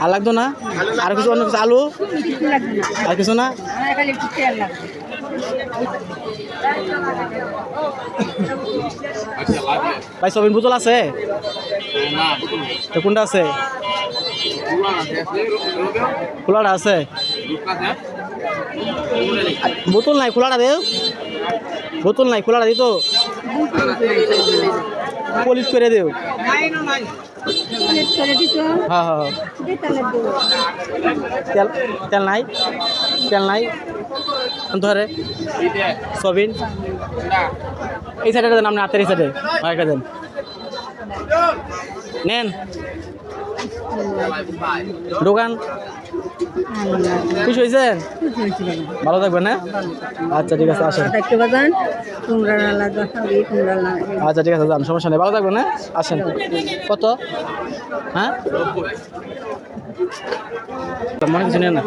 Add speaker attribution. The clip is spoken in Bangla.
Speaker 1: আর লাগতো না? আর কিছু অন্য কিছু আলু আর কিছু না? ভাই সবিন বোতল আছে? তো কোনটা আছে? খোলাটা আছে? বোতল নাই, খোলাটা দেও। বোতল নাই, খোলাটা দিত পলিশ করে দেও। হ্যাঁ হ্যাঁ তেল তেল নাই, তেল নাই ধরে সবিন এই সাইডে দেন, আপনি হাতের এই সাইডে একটা দেন, নেন দোকান খুশি হয়েছেন? ভালো থাকবেন না? আচ্ছা ঠিক আছে আসেন। আচ্ছা ঠিক আছে যান, সমস্যা নেই, ভালো থাকবেন না? আসেন। কত? হ্যাঁ মনে কিছু নেন না।